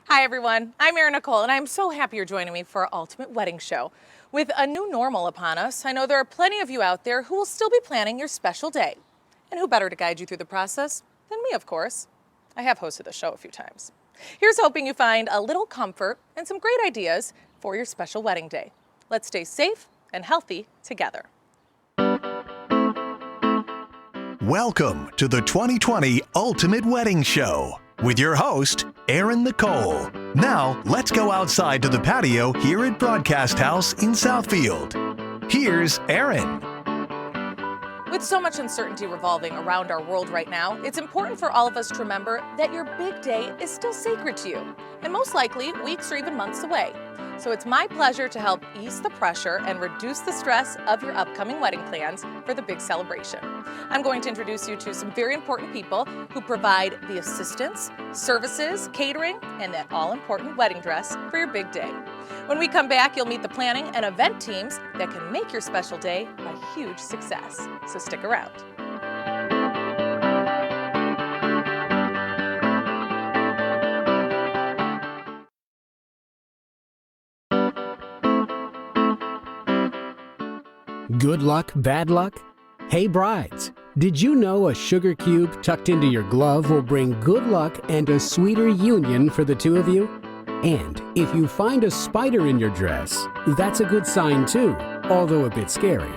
Hi everyone, I'm Erin Nicole and I'm so happy you're joining me for our Ultimate Wedding Show. With a new normal upon us, I know there are plenty of you out there who will still be planning your special day. And who better to guide you through the process than me, of course. I have hosted the show a few times. Here's hoping you find a little comfort and some great ideas for your special wedding day. Let's stay safe and healthy together. Welcome to the 2020 Ultimate Wedding Show with your host, Erin Nicole. Now, let's go outside to the patio here at Broadcast House in Southfield. Here's Erin. With so much uncertainty revolving around our world right now, it's important for all of us to remember that your big day is still sacred to you, and most likely weeks or even months away. So it's my pleasure to help ease the pressure and reduce the stress of your upcoming wedding plans for the big celebration. I'm going to introduce you to some very important people who provide the assistance, services, catering, and that all-important wedding dress for your big day. When we come back, you'll meet the planning and event teams that can make your special day a huge success. So stick around. Good luck, bad luck? Hey brides, did you know a sugar cube tucked into your glove will bring good luck and a sweeter union for the two of you? And if you find a spider in your dress, that's a good sign too, although a bit scary.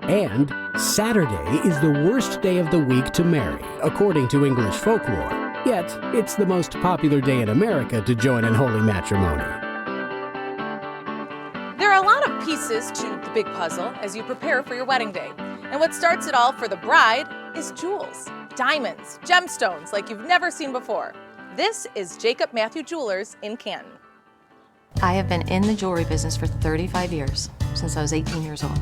And Saturday is the worst day of the week to marry, according to English folklore. Yet, it's the most popular day in America to join in holy matrimony. There are a lot of pieces to the big puzzle as you prepare for your wedding day. And what starts it all for the bride is jewels, diamonds, gemstones like you've never seen before. This is Jacob Matthew Jewelers in Canton. I have been in the jewelry business for 35 years, since I was 18 years old.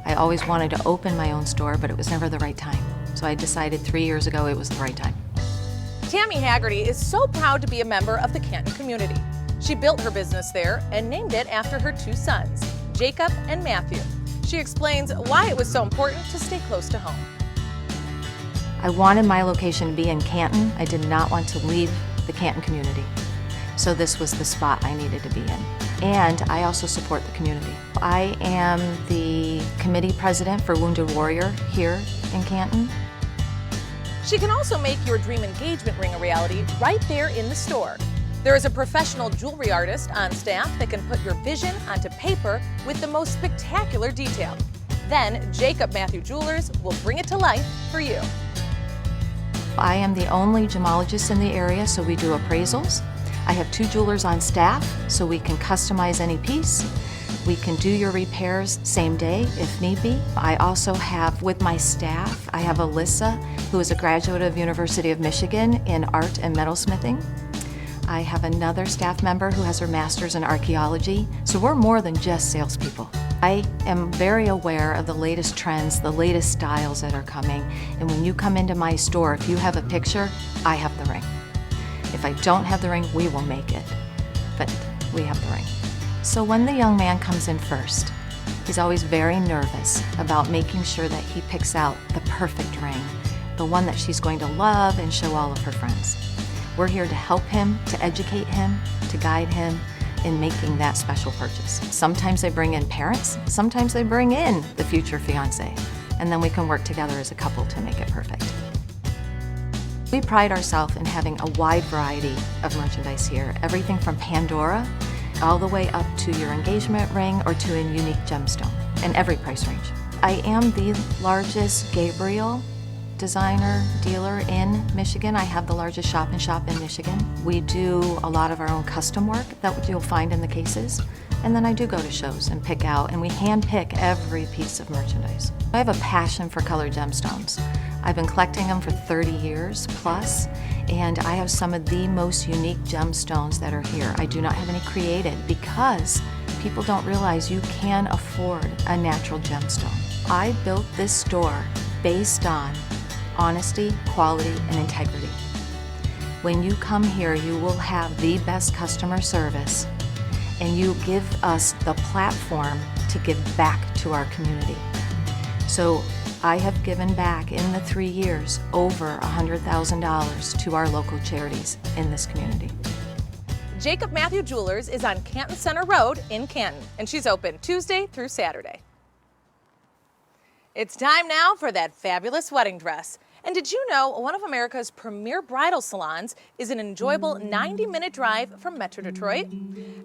I always wanted to open my own store, but it was never the right time. So I decided 3 years ago it was the right time. Tammy Haggerty is so proud to be a member of the Canton community. She built her business there and named it after her two sons, Jacob and Matthew. She explains why it was so important to stay close to home. I wanted my location to be in Canton. I did not want to leave the Canton community. So this was the spot I needed to be in. And I also support the community. I am the committee president for Wounded Warrior here in Canton. She can also make your dream engagement ring a reality right there in the store. There is a professional jewelry artist on staff that can put your vision onto paper with the most spectacular detail. Then Jacob Matthew Jewelers will bring it to life for you. I am the only gemologist in the area, so we do appraisals. I have 2 jewelers on staff, so we can customize any piece. We can do your repairs same day if need be. I also have with my staff, I have Alyssa, who is a graduate of University of Michigan in art and metalsmithing. I have another staff member who has her master's in archaeology, so we're more than just salespeople. I am very aware of the latest trends, the latest styles that are coming, and when you come into my store, if you have a picture, I have the ring. If I don't have the ring, we will make it, but we have the ring. So when the young man comes in first, he's always very nervous about making sure that he picks out the perfect ring, the one that she's going to love and show all of her friends. We're here to help him, to educate him, to guide him in making that special purchase. Sometimes they bring in parents, sometimes they bring in the future fiance, and then we can work together as a couple to make it perfect. We pride ourselves in having a wide variety of merchandise here, everything from Pandora all the way up to your engagement ring or to a unique gemstone, in every price range. I am the largest Gabriel designer dealer in Michigan. I have the largest shop-in-shop in Michigan. We do a lot of our own custom work that you'll find in the cases. And then I do go to shows and pick out, and we hand pick every piece of merchandise. I have a passion for colored gemstones. I've been collecting them for 30 years plus, and I have some of the most unique gemstones that are here. I do not have any created because people don't realize you can afford a natural gemstone. I built this store based on honesty, quality, and integrity. When you come here, you will have the best customer service, and you give us the platform to give back to our community. So I have given back in the 3 years over $100,000 to our local charities in this community. Jacob Matthew Jewelers is on Canton Center Road in Canton, and she's open Tuesday through Saturday. It's time now for that fabulous wedding dress. And did you know one of America's premier bridal salons is an enjoyable 90-minute drive from Metro Detroit?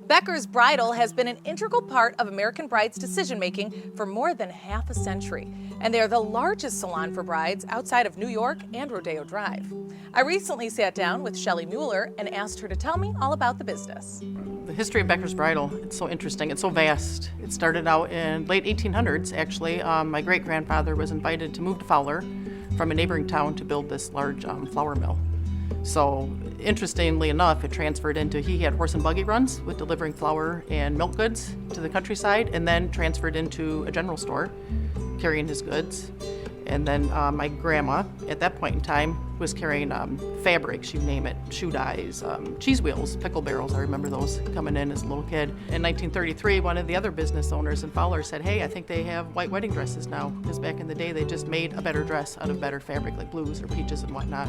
Becker's Bridal has been an integral part of American brides' decision-making for more than half a century. And they are the largest salon for brides outside of New York and Rodeo Drive. I recently sat down with Shelley Mueller and asked her to tell me all about the business. The history of Becker's Bridal, it's so interesting, it's so vast. It started out in late 1800s, actually. My great-grandfather was invited to move to Fowler from a neighboring town to build this large flour mill. So interestingly enough, it transferred into, he had horse and buggy runs with delivering flour and milk goods to the countryside, and then transferred into a general store carrying his goods. And then my grandma, at that point in time, was carrying fabrics, you name it, shoe dyes, cheese wheels, pickle barrels. I remember those coming in as a little kid. In 1933, one of the other business owners in Fowler said, hey, I think they have white wedding dresses now, because back in the day, they just made a better dress out of better fabric, like blues or peaches and whatnot.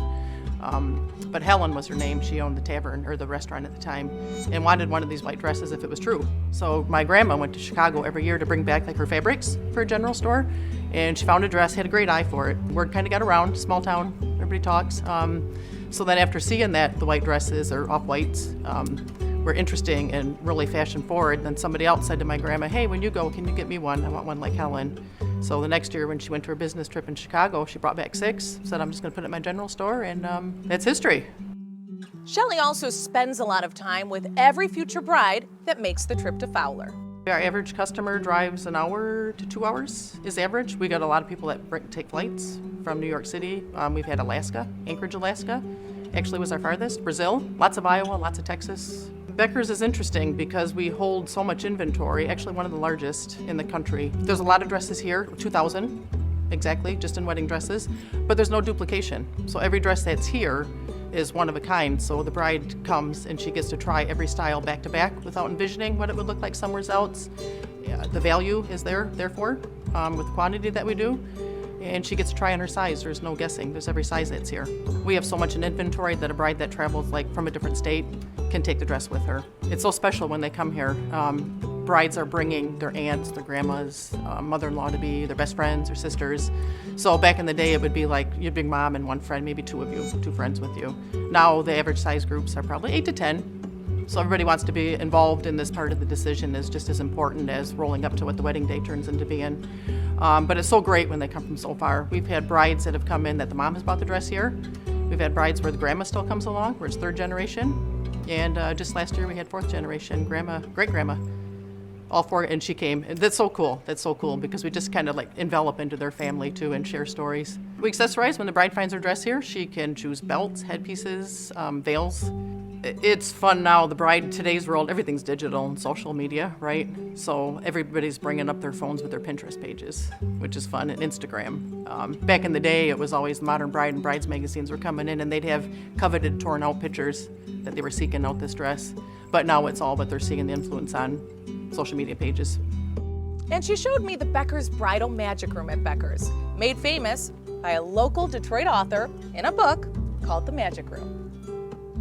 But Helen was her name. She owned the tavern, or the restaurant at the time, and wanted one of these white dresses if it was true. So my grandma went to Chicago every year to bring back like her fabrics for a general store, and she found a dress, had a great eye for it. Word kind of got around, small town, everybody talks. So then after seeing that, the white dresses, or off-whites, were interesting and really fashion forward, then somebody else said to my grandma, hey, when you go, can you get me one? I want one like Helen. So the next year when she went to her business trip in Chicago, she brought back 6, said, I'm just gonna put it in my general store, and that's history. Shelley also spends a lot of time with every future bride that makes the trip to Fowler. Our average customer drives an hour to 2 hours is average. We got a lot of people that take flights from New York City. We've had Alaska, Anchorage, Alaska, actually was our farthest. Brazil, lots of Iowa, lots of Texas. Becker's is interesting because we hold so much inventory, actually one of the largest in the country. There's a lot of dresses here, 2,000 exactly, just in wedding dresses, but there's no duplication. So every dress that's here is one of a kind. So the bride comes and she gets to try every style back to back without envisioning what it would look like somewhere else. The value is there, therefore, with the quantity that we do. And she gets to try on her size. There's no guessing. There's every size that's here. We have so much in inventory that a bride that travels like from a different state can take the dress with her. It's so special when they come here. Brides are bringing their aunts, their grandmas, mother-in-law-to-be, their best friends or sisters. So back in the day, it would be like your big mom and one friend, maybe 2 of you, 2 friends with you. Now the average size groups are probably 8 to 10. So everybody wants to be involved in this part of the decision is just as important as rolling up to what the wedding day turns into being. But it's so great when they come from so far. We've had brides that have come in that the mom has bought the dress here. We've had brides where the grandma still comes along, where it's 3rd generation. And just last year we had 4th generation, grandma, great-grandma, all 4, and she came. And that's so cool. That's so cool because we just kind of like envelop into their family too and share stories. We accessorize when the bride finds her dress here. She can choose belts, headpieces, veils. It's fun now. The bride, today's world, everything's digital and social media, right? So everybody's bringing up their phones with their Pinterest pages, which is fun, and Instagram. Back in the day, it was always Modern Bride and Brides magazines were coming in, and they'd have coveted, torn out pictures that they were seeking out this dress. But now it's all, but they're seeing the influence on social media pages. And she showed me the Becker's Bridal Magic Room at Becker's, made famous by a local Detroit author in a book called The Magic Room.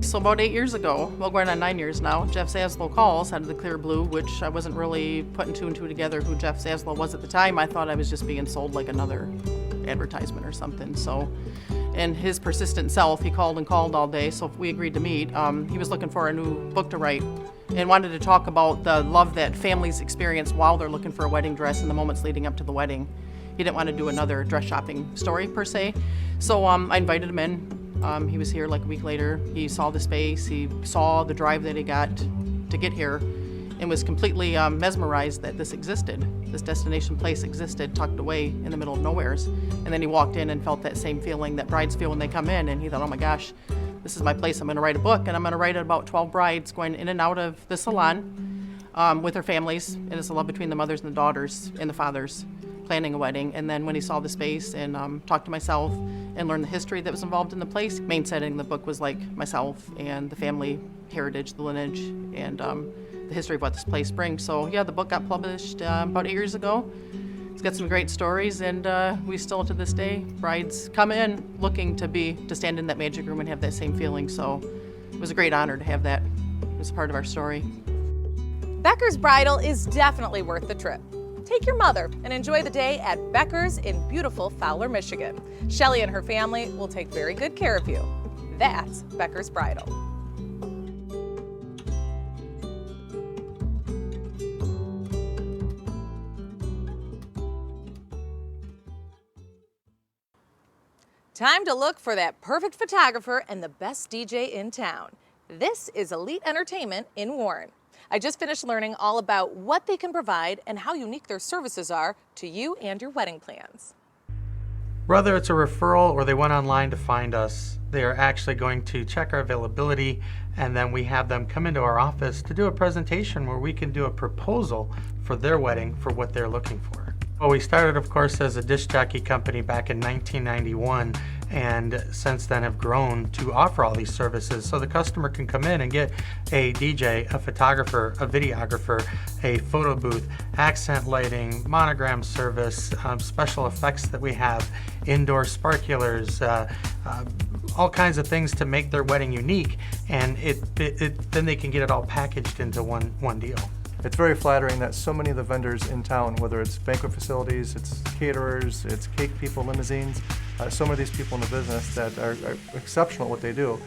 So about 8 years ago, well, going on 9 years now, Jeff Zaslow calls out of the clear blue, which I wasn't really putting 2 and 2 together who Jeff Zaslow was at the time. I thought I was just being sold like another advertisement or something. So, and his persistent self, he called and called all day, so we agreed to meet. He was looking for a new book to write and wanted to talk about the love that families experience while they're looking for a wedding dress in the moments leading up to the wedding. He didn't want to do another dress shopping story per se. So I invited him in. He was here like a week later. He saw the space, he saw the drive that he got to get here, and was completely mesmerized that this existed. This destination place existed, tucked away in the middle of nowheres. And then he walked in and felt that same feeling that brides feel when they come in, and he thought, oh my gosh, this is my place. I'm gonna write a book, and I'm gonna write about 12 brides going in and out of the salon with their families, and it's a love between the mothers and the daughters and the fathers planning a wedding. And then when he saw the space and talked to myself and learned the history that was involved in the place, main setting of the book was like myself and the family heritage, the lineage, and the history of what this place brings. So yeah, the book got published about 8 years ago. It's got some great stories, and we still to this day, brides come in looking to stand in that magic room and have that same feeling. So it was a great honor to have that is part of our story. Becker's Bridal is definitely worth the trip. Take your mother and enjoy the day at Becker's in beautiful Fowler, Michigan. Shelley and her family will take very good care of you. That's Becker's Bridal. Time to look for that perfect photographer and the best DJ in town. This is Elite Entertainment in Warren. I just finished learning all about what they can provide and how unique their services are to you and your wedding plans. Whether it's a referral or they went online to find us, they are actually going to check our availability, and then we have them come into our office to do a presentation where we can do a proposal for their wedding for what they're looking for. Well, we started, of course, as a disc jockey company back in 1991, and since then have grown to offer all these services so the customer can come in and get a DJ, a photographer, a videographer, a photo booth, accent lighting, monogram service, special effects that we have, indoor sparklers, all kinds of things to make their wedding unique, and then they can get it all packaged into one deal. It's very flattering that so many of the vendors in town, whether it's banquet facilities, it's caterers, it's cake people, limousines, so many of these people in the business that are exceptional at what they do,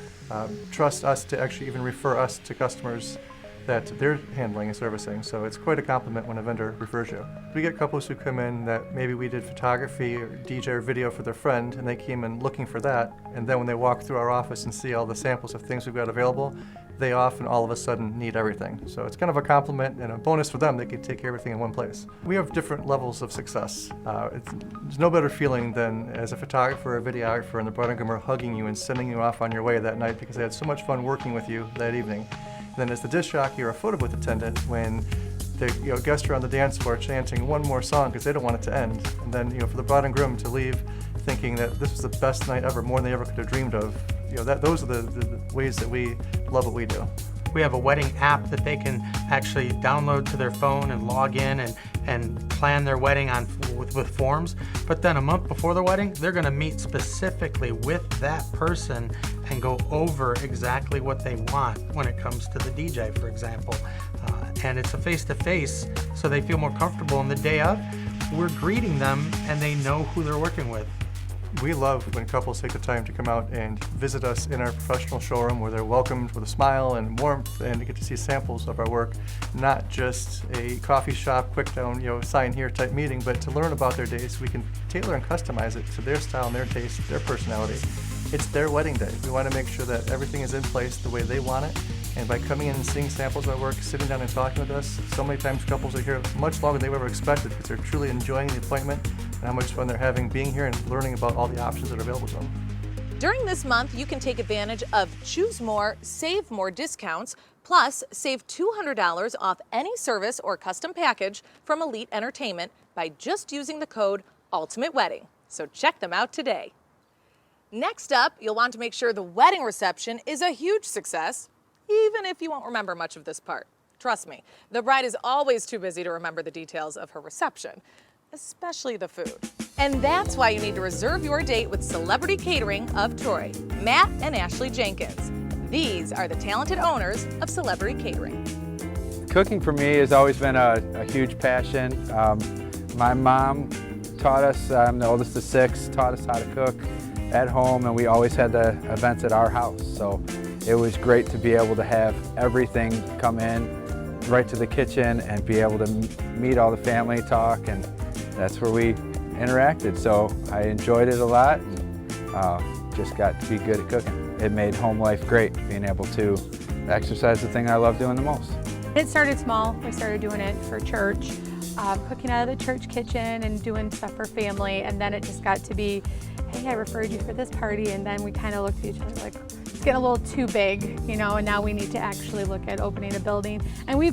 trust us to actually even refer us to customers that they're handling and servicing. So it's quite a compliment when a vendor refers you. We get couples who come in that maybe we did photography or DJ or video for their friend, and they came in looking for that, and then when they walk through our office and see all the samples of things we've got available, they often all of a sudden need everything. So it's kind of a compliment and a bonus for them. They can take everything in one place. We have different levels of success. There's no better feeling than as a photographer or videographer and the bride and groom are hugging you and sending you off on your way that night because they had so much fun working with you that evening. And then as the disc jockey or a photo booth attendant, when the guests are on the dance floor chanting one more song because they don't want it to end. And then for the bride and groom to leave thinking that this was the best night ever, more than they ever could have dreamed of. Those are the ways that we love what we do. We have a wedding app that they can actually download to their phone and log in and plan their wedding with forms. But then a month before the wedding, they're going to meet specifically with that person and go over exactly what they want when it comes to the DJ, for example. And it's a face-to-face, so they feel more comfortable. And the day of, we're greeting them and they know who they're working with. We love when couples take the time to come out and visit us in our professional showroom where they're welcomed with a smile and warmth and to get to see samples of our work, not just a coffee shop, quick down, sign here type meeting, but to learn about their day so we can tailor and customize it to their style and their taste, their personality. It's their wedding day. We want to make sure that everything is in place the way they want it. And by coming in and seeing samples of our work, sitting down and talking with us, so many times couples are here much longer than they ever expected because they're truly enjoying the appointment and how much fun they're having being here and learning about all the options that are available to them. During this month, you can take advantage of Choose More, Save More discounts, plus save $200 off any service or custom package from Elite Entertainment by just using the code ULTIMATEWEDDING. So check them out today. Next up, you'll want to make sure the wedding reception is a huge success, even if you won't remember much of this part. Trust me, the bride is always too busy to remember the details of her reception, especially the food. And that's why you need to reserve your date with Celebrity Catering of Troy, Matt and Ashley Jenkins. These are the talented owners of Celebrity Catering. Cooking for me has always been a huge passion. My mom taught us, I'm the oldest of 6, taught us how to cook at home, and we always had the events at our house. So it was great to be able to have everything come in right to the kitchen and be able to meet all the family, talk, and that's where we interacted. So I enjoyed it a lot and just got to be good at cooking. It made home life great, being able to exercise the thing I love doing the most. It started small. We started doing it for church, cooking out of the church kitchen and doing stuff for family, and then it just got to be, hey, I referred you for this party, and then we kind of looked at each other like, it's getting a little too big, and now we need to actually look at opening a building. And we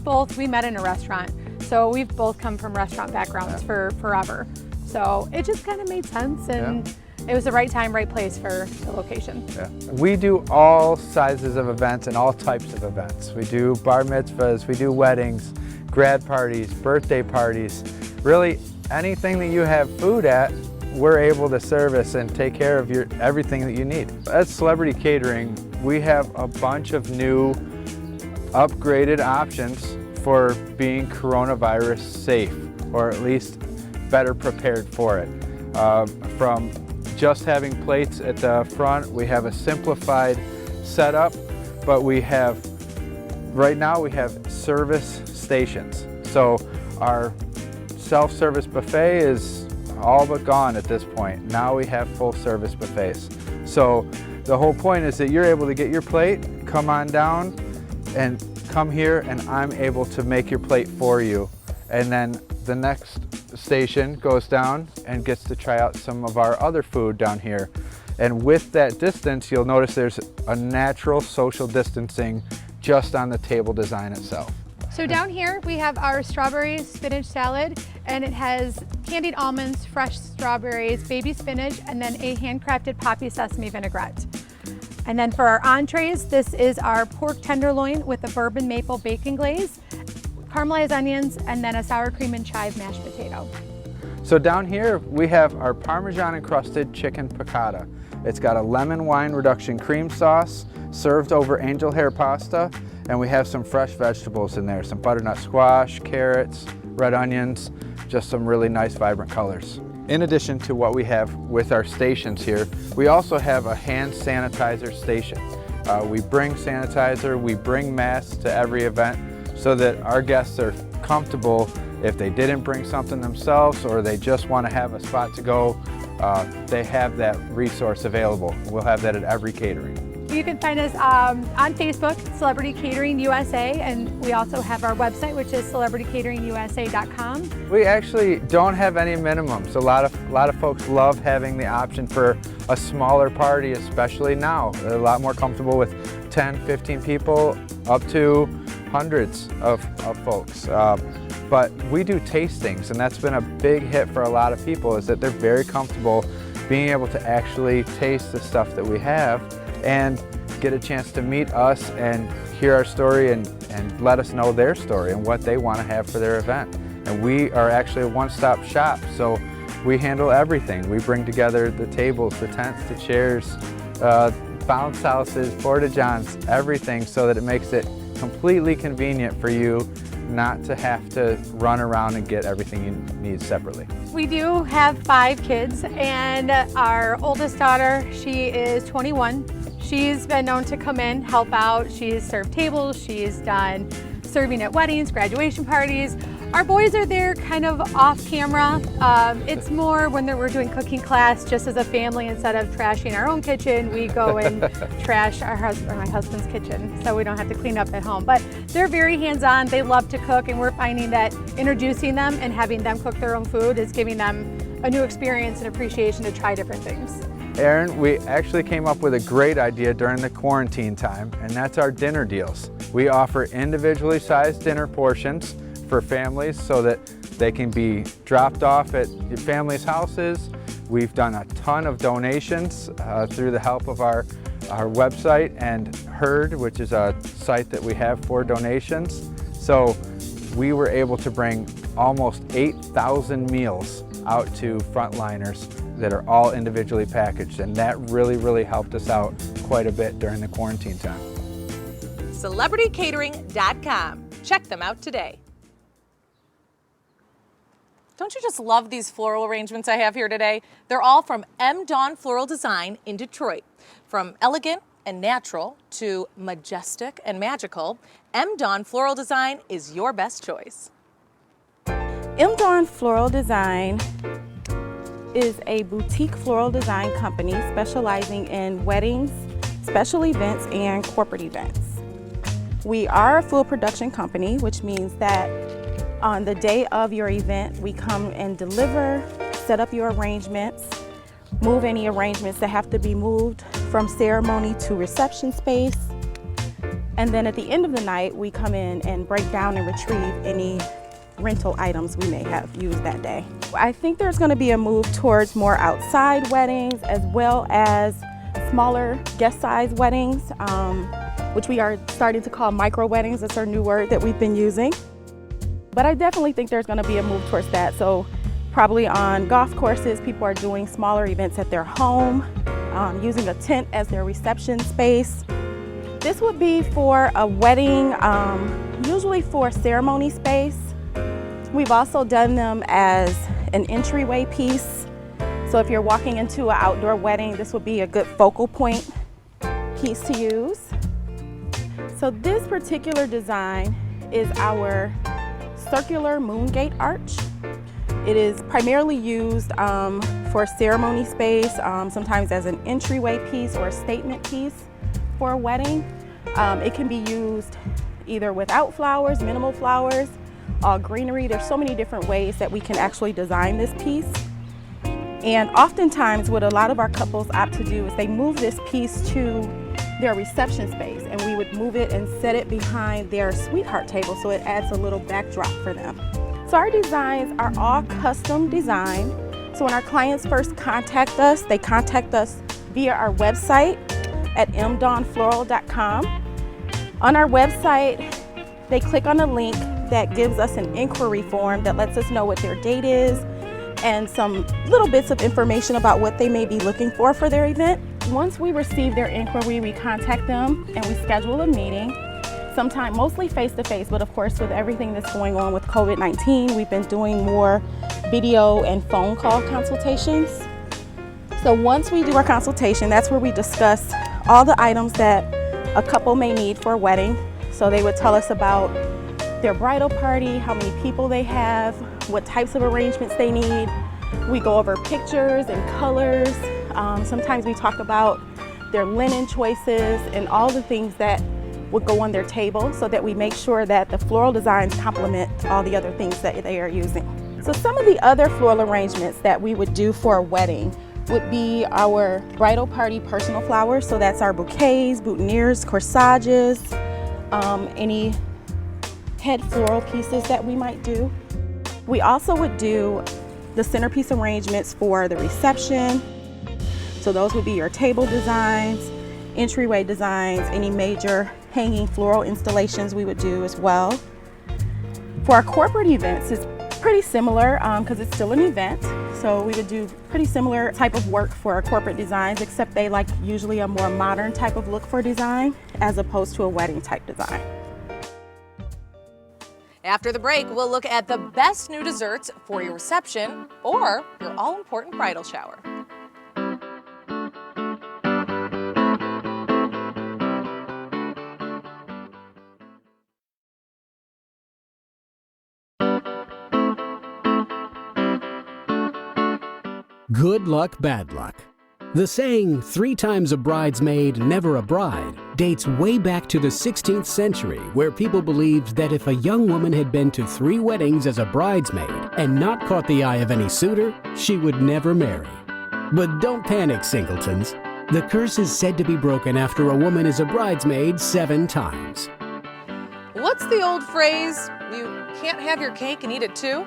met in a restaurant, so we've both come from restaurant backgrounds for forever. So it just kind of made sense, and it was the right time, right place for the location. Yeah. We do all sizes of events and all types of events. We do bar mitzvahs, we do weddings, grad parties, birthday parties, really anything that you have food at, we're able to service and take care of everything that you need. At Celebrity Catering, we have a bunch of new upgraded options for being coronavirus safe, or at least better prepared for it. From just having plates at the front, we have a simplified setup, but right now we have service stations. So our self-service buffet is all but gone at this point. Now we have full service buffets. So the whole point is that you're able to get your plate, come on down and come here, and I'm able to make your plate for you. And then the next station goes down and gets to try out some of our other food down here. And with that distance, you'll notice there's a natural social distancing just on the table design itself. So down here we have our strawberry spinach salad, and it has candied almonds, fresh strawberries, baby spinach, and then a handcrafted poppy sesame vinaigrette. And then for our entrees, this is our pork tenderloin with a bourbon maple bacon glaze, caramelized onions, and then a sour cream and chive mashed potato. So down here we have our Parmesan encrusted chicken piccata. It's got a lemon wine reduction cream sauce served over angel hair pasta, and we have some fresh vegetables in there, some butternut squash, carrots, red onions, just some really nice vibrant colors. In addition to what we have with our stations here, we also have a hand sanitizer station. We bring sanitizer, we bring masks to every event so that our guests are comfortable if they didn't bring something themselves or they just want to have a spot to go. They have that resource available. We'll have that at every catering. You can find us on Facebook, Celebrity Catering USA, and we also have our website, which is celebritycateringusa.com. We actually don't have any minimums. A lot of folks love having the option for a smaller party, especially now. They're a lot more comfortable with 10, 15 people, up to hundreds of folks. But we do tastings, and that's been a big hit for a lot of people, is that they're very comfortable being able to actually taste the stuff that we have and get a chance to meet us and hear our story and let us know their story and what they want to have for their event. And we are actually a one-stop shop, so we handle everything. We bring together the tables, the tents, the chairs, bounce houses, porta-johns, everything, so that it makes it completely convenient for you not to have to run around and get everything you need separately. We do have 5 kids, and our oldest daughter, she is 21. She's been known to come in, help out. She's served tables, she's done serving at weddings, graduation parties. Our boys are there kind of off camera. It's more when we're doing cooking class just as a family. Instead of trashing our own kitchen, we go and trash my husband's kitchen so we don't have to clean up at home. But they're very hands-on, they love to cook, and we're finding that introducing them and having them cook their own food is giving them a new experience and appreciation to try different things. Erin, we actually came up with a great idea during the quarantine time, and that's our dinner deals. We offer individually sized dinner portions for families so that they can be dropped off at your family's houses. We've done a ton of donations through the help of our website and Herd, which is a site that we have for donations. So we were able to bring almost 8,000 meals out to frontliners that are all individually packaged, and that really helped us out quite a bit during the quarantine time. CelebrityCatering.com. Check them out today. Don't you just love these floral arrangements I have here today? They're all from M. Dawn Floral Design in Detroit. From elegant and natural to majestic and magical, M. Dawn Floral Design is your best choice. M. Dawn Floral Design is a boutique floral design company specializing in weddings, special events, and corporate events. We are a full production company, which means that on the day of your event, we come and deliver, set up your arrangements, move any arrangements that have to be moved from ceremony to reception space. And then at the end of the night, we come in and break down and retrieve any rental items we may have used that day. I think there's going to be a move towards more outside weddings as well as smaller guest size weddings, which we are starting to call micro weddings. That's our new word that we've been using. But I definitely think there's going to be a move towards that. So probably on golf courses, people are doing smaller events at their home, using a tent as their reception space. This would be for a wedding, usually for ceremony space. We've also done them as an entryway piece. So if you're walking into an outdoor wedding, this would be a good focal point piece to use. So this particular design is our circular moon gate arch. It is primarily used for ceremony space, sometimes as an entryway piece or a statement piece for a wedding. It can be used either without flowers, minimal flowers, all greenery. There's so many different ways that we can actually design this piece. And oftentimes what a lot of our couples opt to do is they move this piece to their reception space, and we would move it and set it behind their sweetheart table so it adds a little backdrop for them. So our designs are all custom designed. So when our clients first contact us, they contact us via our website at mdawnfloral.com. On our website, they click on a link that gives us an inquiry form that lets us know what their date is and some little bits of information about what they may be looking for their event. Once we receive their inquiry, we contact them and we schedule a meeting, sometime mostly face-to-face, but of course with everything that's going on with COVID-19, we've been doing more video and phone call consultations. So once we do our consultation, that's where we discuss all the items that a couple may need for a wedding. So they would tell us about their bridal party, how many people they have, what types of arrangements they need. We go over pictures and colors. Sometimes we talk about their linen choices and all the things that would go on their table so that we make sure that the floral designs complement all the other things that they are using. So some of the other floral arrangements that we would do for a wedding would be our bridal party personal flowers. So that's our bouquets, boutonnieres, corsages, any head floral pieces that we might do. We also would do the centerpiece arrangements for the reception. So those would be your table designs, entryway designs, any major hanging floral installations we would do as well. For our corporate events, it's pretty similar because it's still an event. So we would do pretty similar type of work for our corporate designs, except they like usually a more modern type of look for design as opposed to a wedding type design. After the break, we'll look at the best new desserts for your reception or your all-important bridal shower. Good luck, bad luck. The saying, 3 times a bridesmaid, never a bride, dates way back to the 16th century, where people believed that if a young woman had been to 3 weddings as a bridesmaid and not caught the eye of any suitor, she would never marry. But don't panic, singletons. The curse is said to be broken after a woman is a bridesmaid 7 times. What's the old phrase, you can't have your cake and eat it too?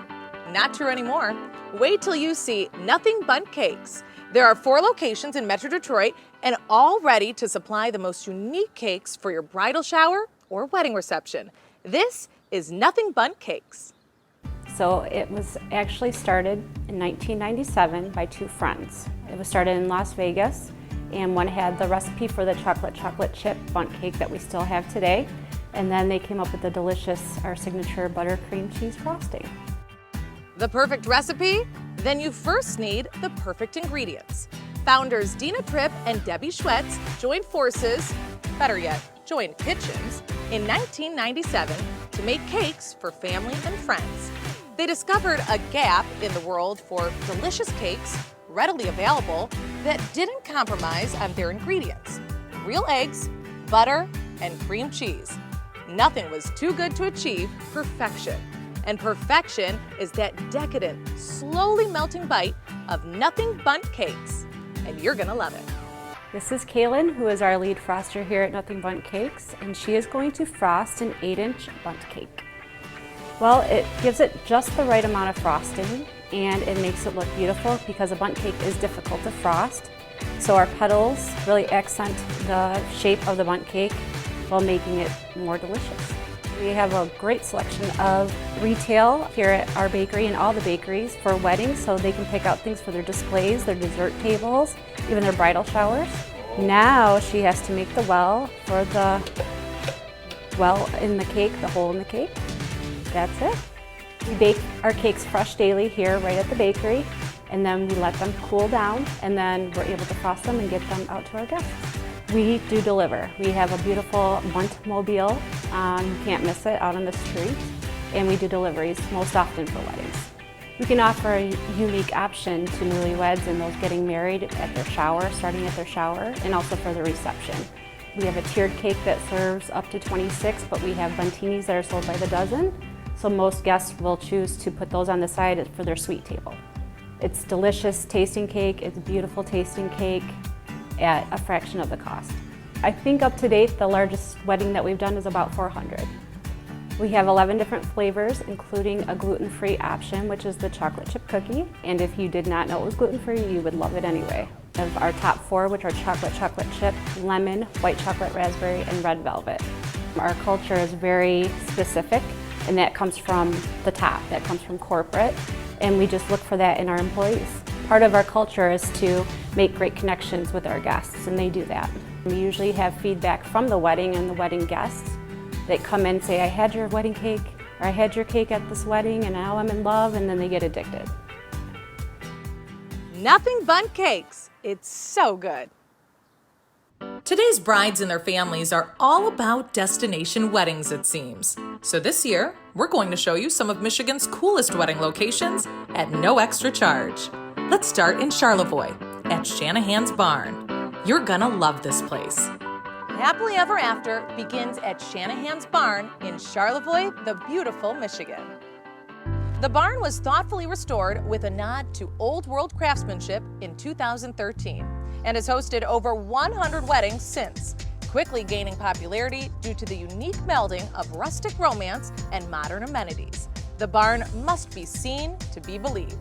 Not true anymore. Wait till you see Nothing Bundt Cakes. There are 4 locations in Metro Detroit and all ready to supply the most unique cakes for your bridal shower or wedding reception. This is Nothing Bundt Cakes. So it was actually started in 1997 by 2 friends. It was started in Las Vegas, and one had the recipe for the chocolate chip bundt cake that we still have today. And then they came up with the delicious, our signature buttercream cheese frosting. The perfect recipe? Then you first need the perfect ingredients. Founders Dina Tripp and Debbie Schwetz joined forces, better yet, joined kitchens, in 1997 to make cakes for family and friends. They discovered a gap in the world for delicious cakes, readily available, that didn't compromise on their ingredients. Real eggs, butter, and cream cheese. Nothing was too good to achieve perfection. And perfection is that decadent, slowly melting bite of Nothing Bundt Cakes. And you're gonna love it. This is Kaylin, who is our lead froster here at Nothing Bundt Cakes, and she is going to frost an 8-inch bundt cake. Well, it gives it just the right amount of frosting, and it makes it look beautiful because a bundt cake is difficult to frost. So our petals really accent the shape of the bundt cake while making it more delicious. We have a great selection of retail here at our bakery and all the bakeries for weddings, so they can pick out things for their displays, their dessert tables, even their bridal showers. Now she has to make the well for the well in the cake, the hole in the cake. That's it. We bake our cakes fresh daily here right at the bakery, and then we let them cool down, and then we're able to frost them and get them out to our guests. We do deliver. We have a beautiful bundt mobile. You can't miss it out on the street, and we do deliveries most often for weddings. We can offer a unique option to newlyweds and those getting married at their shower, starting at their shower, and also for the reception. We have a tiered cake that serves up to 26, but we have buntinis that are sold by the dozen, so most guests will choose to put those on the side for their sweet table. It's delicious tasting cake, it's a beautiful tasting cake at a fraction of the cost. I think up to date, the largest wedding that we've done is about 400. We have 11 different flavors, including a gluten-free option, which is the chocolate chip cookie. And if you did not know it was gluten-free, you would love it anyway. Of our top four, which are chocolate chip, lemon, white chocolate raspberry, and red velvet. Our culture is very specific, and that comes from the top, that comes from corporate, and we just look for that in our employees. Part of our culture is to make great connections with our guests, and they do that. We usually have feedback from the wedding and the wedding guests that come in and say, I had your wedding cake, or I had your cake at this wedding, and now I'm in love, and then they get addicted. Nothing bundt cakes. It's so good. Today's brides and their families are all about destination weddings, it seems. So this year, we're going to show you some of Michigan's coolest wedding locations at no extra charge. Let's start in Charlevoix at Shanahan's Barn. You're gonna love this place. Happily Ever After begins at Shanahan's Barn in Charlevoix, the beautiful Michigan. The barn was thoughtfully restored with a nod to old world craftsmanship in 2013 and has hosted over 100 weddings since, quickly gaining popularity due to the unique melding of rustic romance and modern amenities. The barn must be seen to be believed.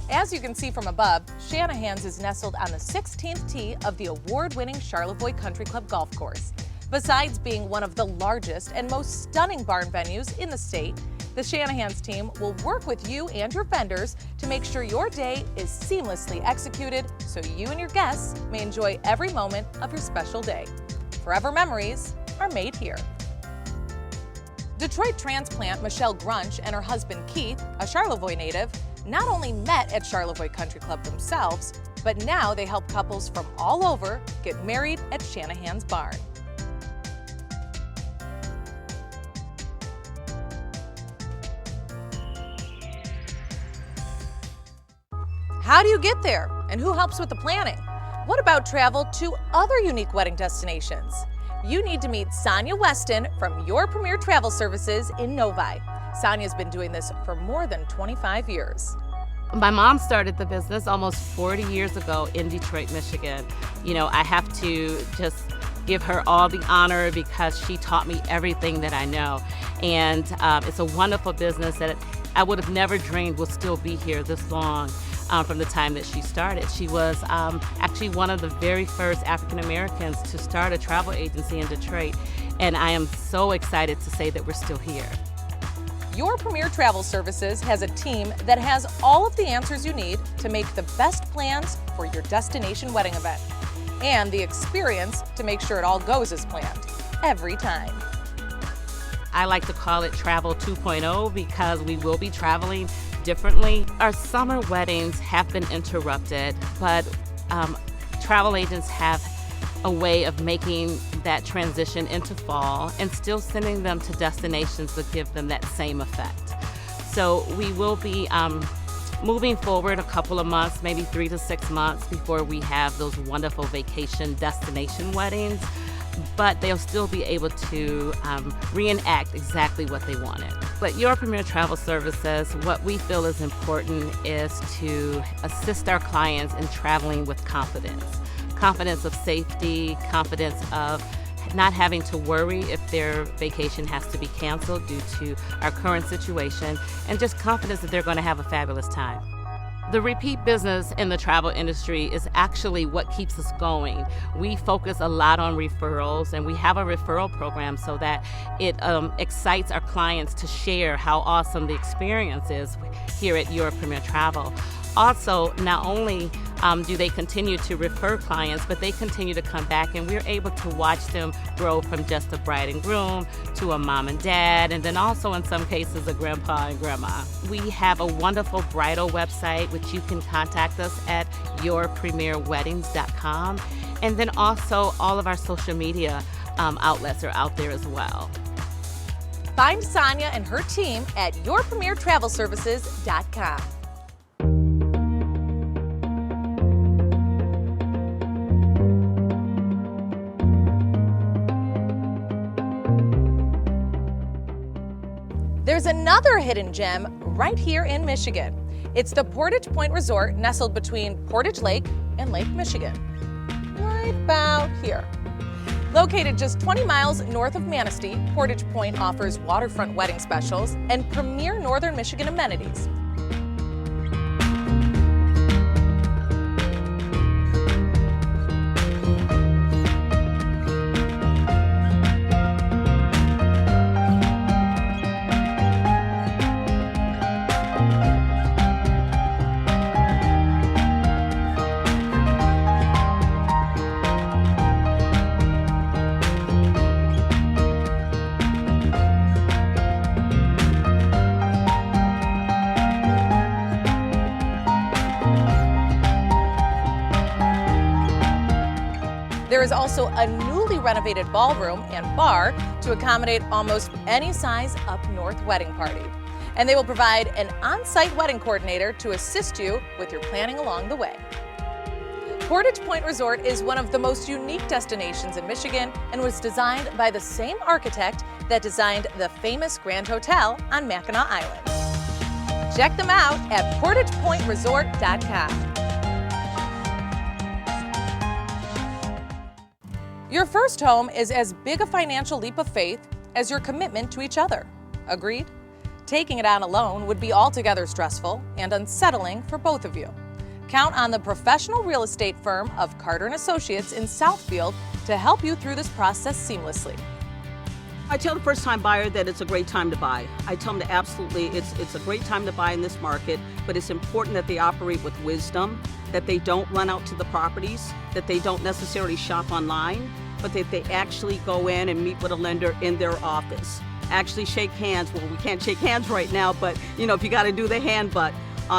As you can see from above, Shanahan's is nestled on the 16th tee of the award-winning Charlevoix Country Club golf course. Besides being one of the largest and most stunning barn venues in the state, the Shanahan's team will work with you and your vendors to make sure your day is seamlessly executed so you and your guests may enjoy every moment of your special day. Forever memories are made here. Detroit transplant Michelle Grunch and her husband Keith, a Charlevoix native, not only met at Charlevoix Country Club themselves, but now they help couples from all over get married at Shanahan's Barn. How do you get there? And who helps with the planning? What about travel to other unique wedding destinations? You need to meet Sonia Weston from Your Premier Travel Services in Novi. Sonia's been doing this for more than 25 years. My mom started the business almost 40 years ago in Detroit, Michigan. You know, I have to just give her all the honor because she taught me everything that I know. And it's a wonderful business that I would have never dreamed would still be here this long from the time that she started. She was actually one of the very first African Americans to start a travel agency in Detroit. And I am so excited to say that we're still here. Your Premier Travel Services has a team that has all of the answers you need to make the best plans for your destination wedding event, and the experience to make sure it all goes as planned, every time. I like to call it Travel 2.0 because we will be traveling differently. Our summer weddings have been interrupted, but travel agents have a way of making that transition into fall and still sending them to destinations that give them that same effect. So we will be moving forward a couple of months, maybe 3 to 6 months before we have those wonderful vacation destination weddings, but they'll still be able to reenact exactly what they wanted. But Your Premier Travel Services, what we feel is important is to assist our clients in traveling with confidence. Confidence of safety, confidence of not having to worry if their vacation has to be canceled due to our current situation, and just confidence that they're going to have a fabulous time. The repeat business in the travel industry is actually what keeps us going. We focus a lot on referrals, and we have a referral program so that it excites our clients to share how awesome the experience is here at Your Premier Travel. Also, not only do they continue to refer clients, but they continue to come back, and we're able to watch them grow from just a bride and groom to a mom and dad, and then also in some cases a grandpa and grandma. We have a wonderful bridal website, which you can contact us at yourpremierweddings.com, and then also all of our social media outlets are out there as well. Find Sonia and her team at yourpremiertravelservices.com. There's another hidden gem right here in Michigan. It's the Portage Point Resort, nestled between Portage Lake and Lake Michigan, right about here. Located just 20 miles north of Manistee, Portage Point offers waterfront wedding specials and premier northern Michigan amenities. There is also a newly renovated ballroom and bar to accommodate almost any size up north wedding party. And they will provide an on-site wedding coordinator to assist you with your planning along the way. Portage Point Resort is one of the most unique destinations in Michigan and was designed by the same architect that designed the famous Grand Hotel on Mackinac Island. Check them out at portagepointresort.com. Your first home is as big a financial leap of faith as your commitment to each other. Agreed? Taking it on alone would be altogether stressful and unsettling for both of you. Count on the professional real estate firm of Carter & Associates in Southfield to help you through this process seamlessly. I tell the first-time buyer that it's a great time to buy. I tell them that absolutely it's a great time to buy in this market, but it's important that they operate with wisdom, that they don't run out to the properties, that they don't necessarily shop online, but that they actually go in and meet with a lender in their office. Actually shake hands. Well, we can't shake hands right now, but if you got to do the hand butt,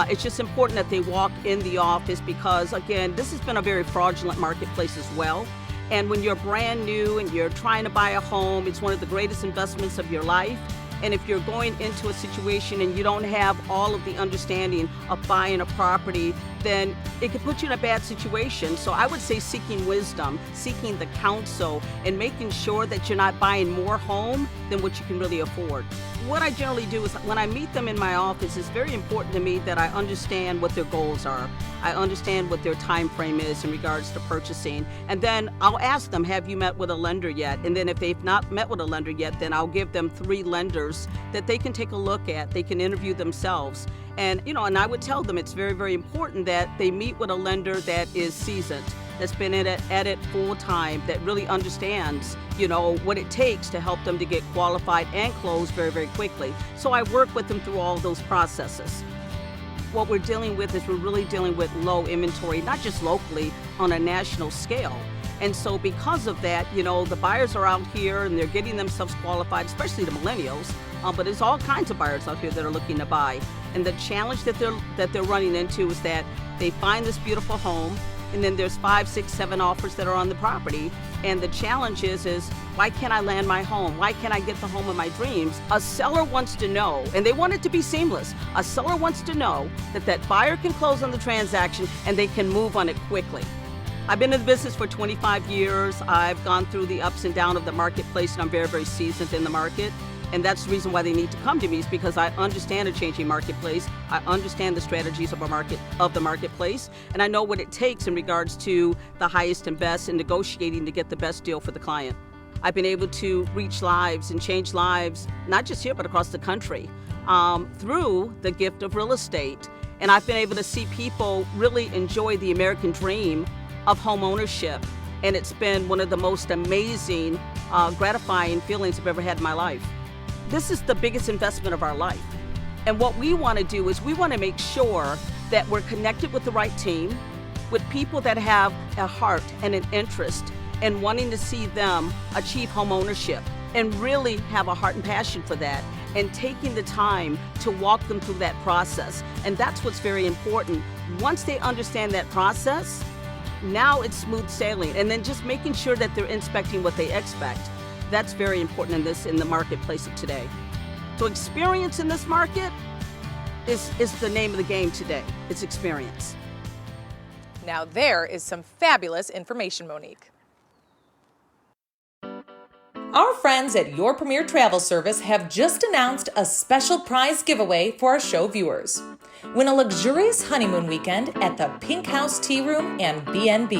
it's just important that they walk in the office because, again, this has been a very fraudulent marketplace as well. And when you're brand new and you're trying to buy a home, it's one of the greatest investments of your life. And if you're going into a situation and you don't have all of the understanding of buying a property, then it could put you in a bad situation. So I would say seeking wisdom, seeking the counsel, and making sure that you're not buying more home than what you can really afford. What I generally do is when I meet them in my office, it's very important to me that I understand what their goals are. I understand what their time frame is in regards to purchasing. And then I'll ask them, have you met with a lender yet? And then if they've not met with a lender yet, then I'll give them 3 lenders that they can take a look at. They can interview themselves. And, and I would tell them it's very, very important that they meet with a lender that is seasoned, that's been at it full time, that really understands, what it takes to help them to get qualified and close very, very quickly. So I work with them through all those processes. What we're dealing with is we're really dealing with low inventory, not just locally, on a national scale. And so because of that, the buyers are out here and they're getting themselves qualified, especially the millennials, but there's all kinds of buyers out here that are looking to buy. And the challenge that they're running into is that they find this beautiful home, and then there's 5, 6, 7 offers that are on the property. And the challenge is why can't I land my home? Why can't I get the home of my dreams? A seller wants to know, and they want it to be seamless. A seller wants to know that buyer can close on the transaction and they can move on it quickly. I've been in the business for 25 years. I've gone through the ups and downs of the marketplace, and I'm very, very seasoned in the market. And that's the reason why they need to come to me, is because I understand a changing marketplace. I understand the strategies of the marketplace, and I know what it takes in regards to the highest and best and negotiating to get the best deal for the client. I've been able to reach lives and change lives, not just here, but across the country, through the gift of real estate. And I've been able to see people really enjoy the American dream of home ownership. And it's been one of the most amazing, gratifying feelings I've ever had in my life. This is the biggest investment of our life. And what we want to do is we want to make sure that we're connected with the right team, with people that have a heart and an interest in wanting to see them achieve home ownership and really have a heart and passion for that, and taking the time to walk them through that process. And that's what's very important. Once they understand that process, now it's smooth sailing, and then just making sure that they're inspecting what they expect. That's very important in the marketplace of today. So experience in this market is the name of the game today. It's experience. Now there is some fabulous information, Monique. Our friends at Your Premier Travel Service have just announced a special prize giveaway for our show viewers. Win a luxurious honeymoon weekend at the Pink House Tea Room and B&B,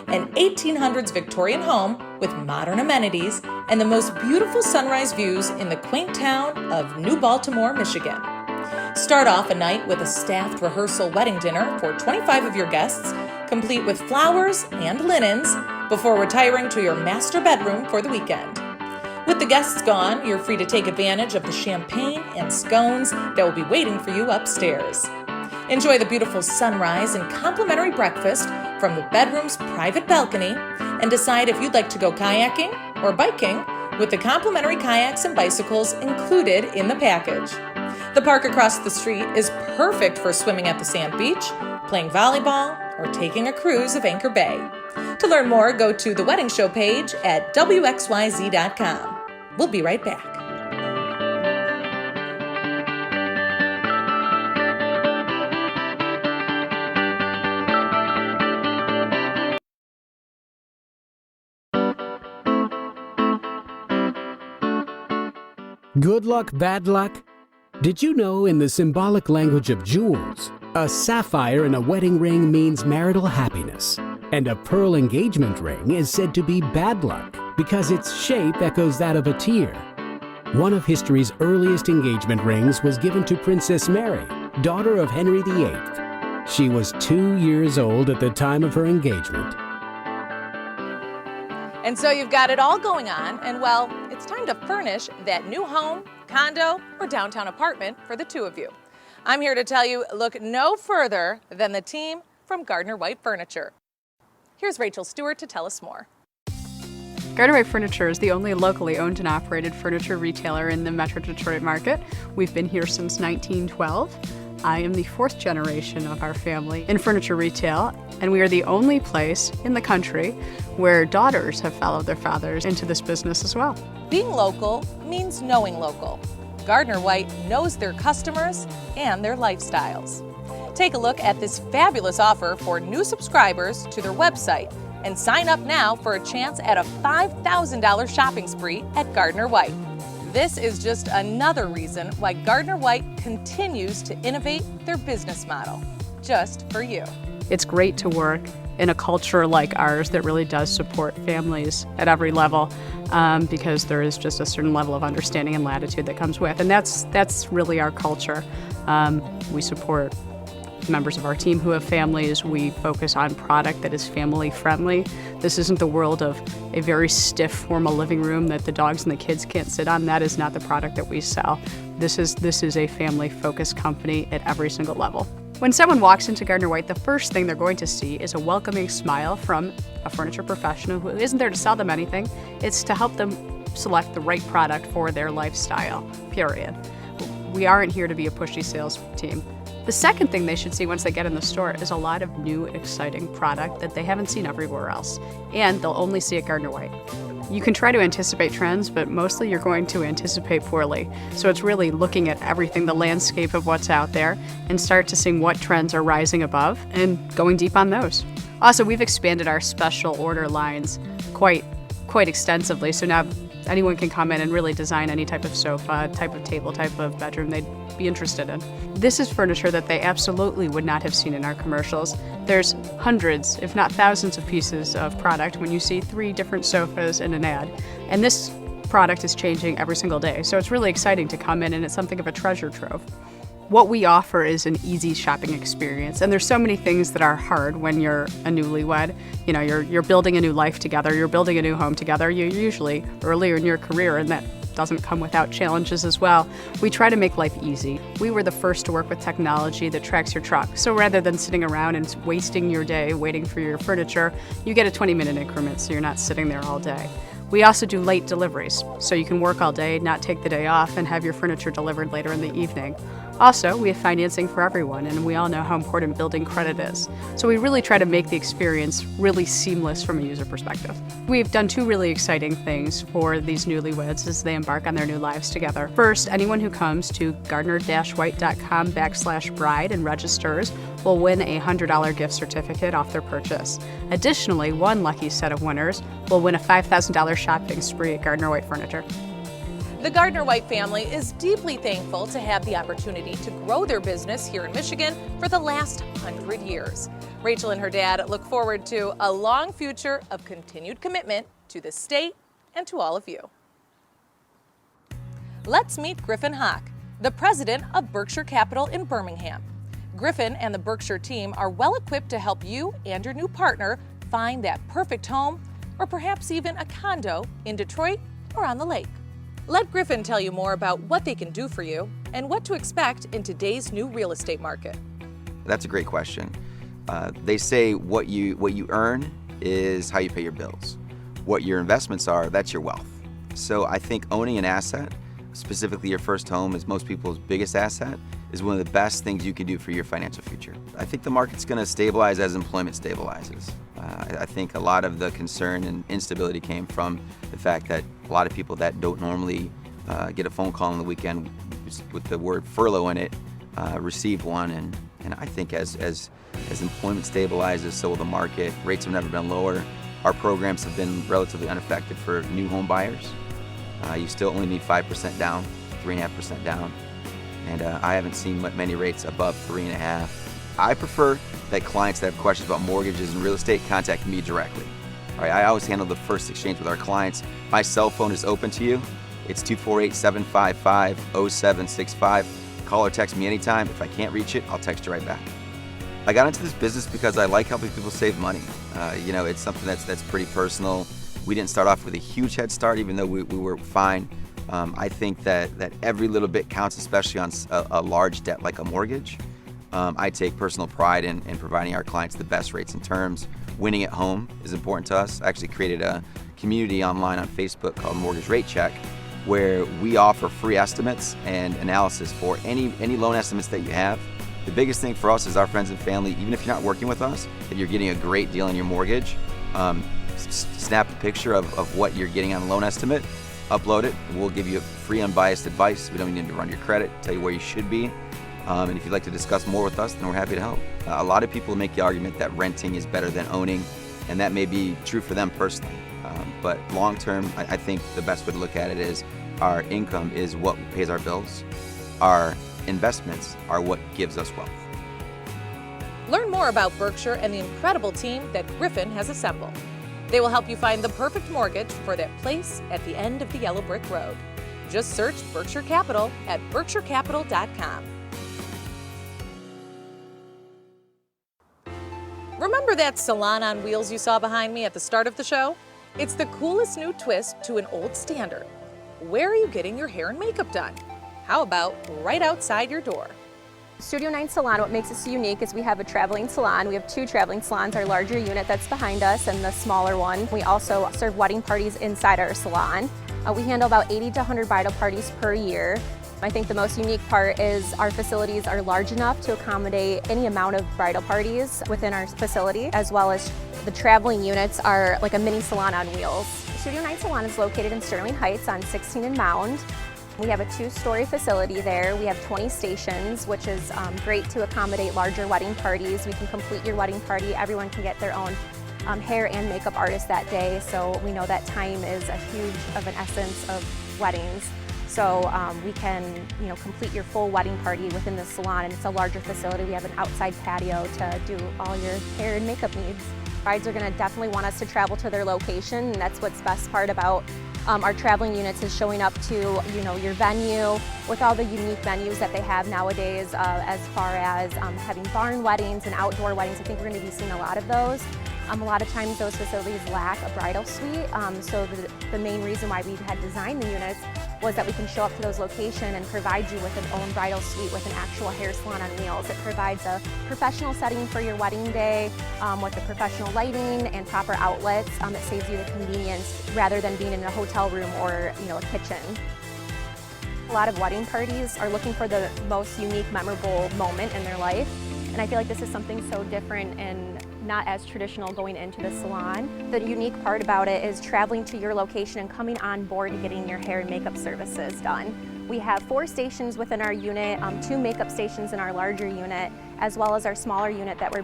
an 1800s Victorian home with modern amenities and the most beautiful sunrise views in the quaint town of New Baltimore, Michigan. Start off a night with a staffed rehearsal wedding dinner for 25 of your guests, complete with flowers and linens, before retiring to your master bedroom for the weekend. With the guests gone, you're free to take advantage of the champagne and scones that will be waiting for you upstairs. Enjoy the beautiful sunrise and complimentary breakfast from the bedroom's private balcony, and decide if you'd like to go kayaking or biking with the complimentary kayaks and bicycles included in the package. The park across the street is perfect for swimming at the sand beach, playing volleyball, or taking a cruise of Anchor Bay. To learn more, go to the wedding show page at WXYZ.com. We'll be right back. Good luck, bad luck? Did you know in the symbolic language of jewels, a sapphire in a wedding ring means marital happiness, and a pearl engagement ring is said to be bad luck because its shape echoes that of a tear? One of history's earliest engagement rings was given to Princess Mary, daughter of Henry VIII. She was 2 years old at the time of her engagement. And so you've got it all going on, and well, it's time to furnish that new home, condo, or downtown apartment for the two of you. I'm here to tell you, look no further than the team from Gardner-White Furniture. Here's Rachel Stewart to tell us more. Gardner-White Furniture is the only locally owned and operated furniture retailer in the Metro Detroit market. We've been here since 1912. I am the fourth generation of our family in furniture retail, and we are the only place in the country where daughters have followed their fathers into this business as well. Being local means knowing local. Gardner-White knows their customers and their lifestyles. Take a look at this fabulous offer for new subscribers to their website and sign up now for a chance at a $5,000 shopping spree at Gardner-White. This is just another reason why Gardner-White continues to innovate their business model, just for you. It's great to work in a culture like ours that really does support families at every level, because there is just a certain level of understanding and latitude that comes with, and that's really our culture. We support members of our team who have families. We focus on product that is family friendly. This isn't the world of a very stiff formal living room that the dogs and the kids can't sit on. That is not the product that we sell. This is a family focused company at every single level. When someone walks into Gardner-White, the first thing they're going to see is a welcoming smile from a furniture professional who isn't there to sell them anything. It's to help them select the right product for their lifestyle, period. We aren't here to be a pushy sales team. The second thing they should see once they get in the store is a lot of new, exciting product that they haven't seen everywhere else, and they'll only see at Gardner-White. You can try to anticipate trends, but mostly you're going to anticipate poorly. So it's really looking at everything, the landscape of what's out there, and start to seeing what trends are rising above and going deep on those. Also, we've expanded our special order lines quite extensively, so now anyone can come in and really design any type of sofa, type of table, type of bedroom they'd be interested in. This is furniture that they absolutely would not have seen in our commercials. There's hundreds, if not thousands of pieces of product when you see 3 different sofas in an ad. And this product is changing every single day. So it's really exciting to come in, and it's something of a treasure trove. What we offer is an easy shopping experience, and there's so many things that are hard when you're a newlywed. You know, you're building a new life together, you're building a new home together. You're usually earlier in your career, and that doesn't come without challenges as well. We try to make life easy. We were the first to work with technology that tracks your truck. So rather than sitting around and wasting your day waiting for your furniture, you get a 20-minute increment so you're not sitting there all day. We also do late deliveries, so you can work all day, not take the day off, and have your furniture delivered later in the evening. Also, we have financing for everyone, and we all know how important building credit is. So we really try to make the experience really seamless from a user perspective. We've done two really exciting things for these newlyweds as they embark on their new lives together. First, anyone who comes to Gardner-White.com/bride and registers will win a $100 gift certificate off their purchase. Additionally, one lucky set of winners will win a $5,000 shopping spree at Gardner-White Furniture. The Gardner-White family is deeply thankful to have the opportunity to grow their business here in Michigan for the last 100 years. Rachel and her dad look forward to a long future of continued commitment to the state and to all of you. Let's meet Griffin Hawk, the president of Berkshire Capital in Birmingham. Griffin and the Berkshire team are well equipped to help you and your new partner find that perfect home, or perhaps even a condo in Detroit or on the lake. Let Griffin tell you more about what they can do for you and what to expect in today's new real estate market. That's a great question. They say what you earn is how you pay your bills. What your investments are, that's your wealth. So I think owning an asset, specifically your first home, is most people's biggest asset, is one of the best things you can do for your financial future. I think the market's going to stabilize as employment stabilizes. I think a lot of the concern and instability came from the fact that a lot of people that don't normally get a phone call on the weekend with the word furlough in it receive one, and I think as employment stabilizes, so will the market. Rates have never been lower. Our programs have been relatively unaffected for new home buyers. You still only need 5% down, 3.5% down, and I haven't seen many rates above 3.5%. I prefer that clients that have questions about mortgages and real estate contact me directly. All right, I always handle the first exchange with our clients. My cell phone is open to you. It's 248-755-0765. Call or text me anytime. If I can't reach it, I'll text you right back. I got into this business because I like helping people save money. You know, it's something that's pretty personal. We didn't start off with a huge head start, even though we were fine. I think that every little bit counts, especially on a large debt like a mortgage. I take personal pride in providing our clients the best rates and terms. Winning at home is important to us. I actually created a community online on Facebook called Mortgage Rate Check, where we offer free estimates and analysis for any loan estimates that you have. The biggest thing for us is our friends and family, even if you're not working with us, that you're getting a great deal on your mortgage. Snap a picture of what you're getting on a loan estimate, upload it, and we'll give you free unbiased advice. We don't need to run your credit, tell you where you should be. And if you'd like to discuss more with us, then we're happy to help. A lot of people make the argument that renting is better than owning, and that may be true for them personally. But long term, I think the best way to look at it is our income is what pays our bills. Our investments are what gives us wealth. Learn more about Berkshire and the incredible team that Griffin has assembled. They will help you find the perfect mortgage for that place at the end of the yellow brick road. Just search Berkshire Capital at berkshirecapital.com. Remember that salon on wheels you saw behind me at the start of the show? It's the coolest new twist to an old standard. Where are you getting your hair and makeup done? How about right outside your door? Studio 9 Salon, what makes it so unique is we have a traveling salon. We have two traveling salons, our larger unit that's behind us and the smaller one. We also serve wedding parties inside our salon. We handle about 80 to 100 bridal parties per year. I think the most unique part is our facilities are large enough to accommodate any amount of bridal parties within our facility, as well as the traveling units are like a mini salon on wheels. Studio 9 Salon is located in Sterling Heights on 16 and Mound. We have a 2-story facility there. We have 20 stations, which is great to accommodate larger wedding parties. We can complete your wedding party. Everyone can get their own hair and makeup artist that day. So we know that time is a huge of an essence of weddings. So we can, complete your full wedding party within the salon, and it's a larger facility. We have an outside patio to do all your hair and makeup needs. Brides are going to definitely want us to travel to their location, and that's what's best part about Our traveling units is showing up to, your venue with all the unique venues that they have nowadays, as far as having barn weddings and outdoor weddings. I think we're going to be seeing a lot of those. A lot of times those facilities lack a bridal suite, so the main reason why we had designed the units was that we can show up to those locations and provide you with an own bridal suite with an actual hair salon on wheels. It provides a professional setting for your wedding day with the professional lighting and proper outlets. It saves you the convenience rather than being in a hotel room or a kitchen. A lot of wedding parties are looking for the most unique, memorable moment in their life, and I feel like this is something so different and not as traditional going into the salon. The unique part about it is traveling to your location and coming on board and getting your hair and makeup services done. We have 4 stations within our unit, 2 makeup stations in our larger unit, as well as our smaller unit that we're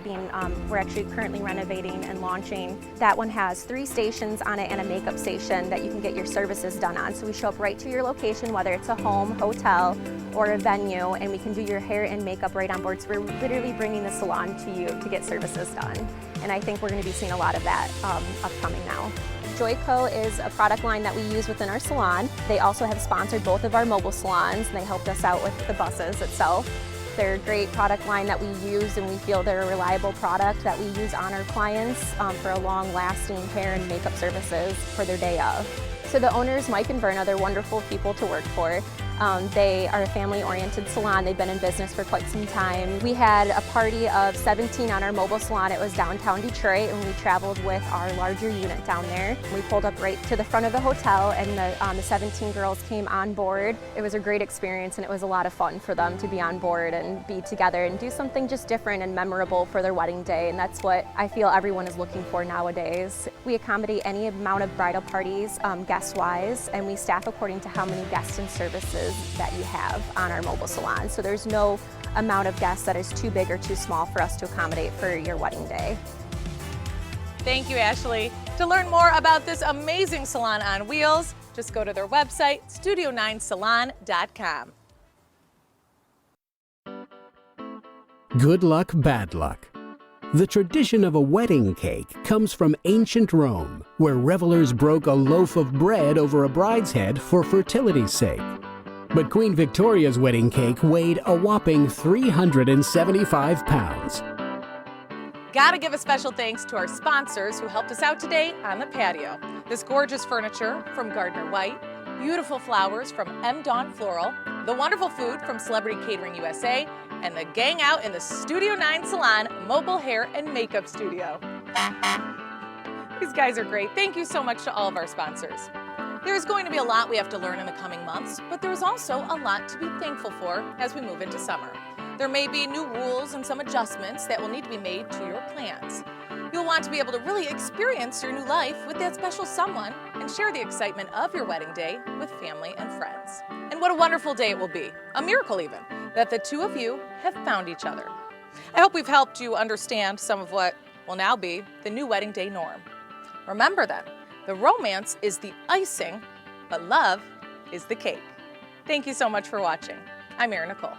actually currently renovating and launching. That one has 3 stations on it and a makeup station that you can get your services done on. So we show up right to your location, whether it's a home, hotel, or a venue, and we can do your hair and makeup right on board. So we're literally bringing the salon to you to get services done. And I think we're going to be seeing a lot of that upcoming now. Joico is a product line that we use within our salon. They also have sponsored both of our mobile salons, and they helped us out with the buses itself. They're a great product line that we use, and we feel they're a reliable product that we use on our clients for a long-lasting hair and makeup services for their day of. So the owners, Mike and Verna, they're wonderful people to work for. They are a family-oriented salon. They've been in business for quite some time. We had a party of 17 on our mobile salon. It was downtown Detroit, and we traveled with our larger unit down there. We pulled up right to the front of the hotel, and the 17 girls came on board. It was a great experience, and it was a lot of fun for them to be on board and be together and do something just different and memorable for their wedding day, and that's what I feel everyone is looking for nowadays. We accommodate any amount of bridal parties guest-wise, and we staff according to how many guests and services that you have on our mobile salon. So there's no amount of guests that is too big or too small for us to accommodate for your wedding day. Thank you, Ashley. To learn more about this amazing salon on wheels, just go to their website, studio9salon.com. Good luck, bad luck. The tradition of a wedding cake comes from ancient Rome, where revelers broke a loaf of bread over a bride's head for fertility's sake. But Queen Victoria's wedding cake weighed a whopping 375 pounds. Gotta give a special thanks to our sponsors who helped us out today on the patio. This gorgeous furniture from Gardner-White, beautiful flowers from Dawn Floral, the wonderful food from Celebrity Catering USA, and the gang out in the Studio 9 Salon mobile hair and makeup studio. These guys are great. Thank you so much to all of our sponsors. There's going to be a lot we have to learn in the coming months, but there's also a lot to be thankful for as we move into summer. There may be new rules and some adjustments that will need to be made to your plans. You'll want to be able to really experience your new life with that special someone and share the excitement of your wedding day with family and friends. And what a wonderful day it will be, a miracle even, that the two of you have found each other. I hope we've helped you understand some of what will now be the new wedding day norm. Remember then, the romance is the icing, but love is the cake. Thank you so much for watching. I'm Erin Nicole.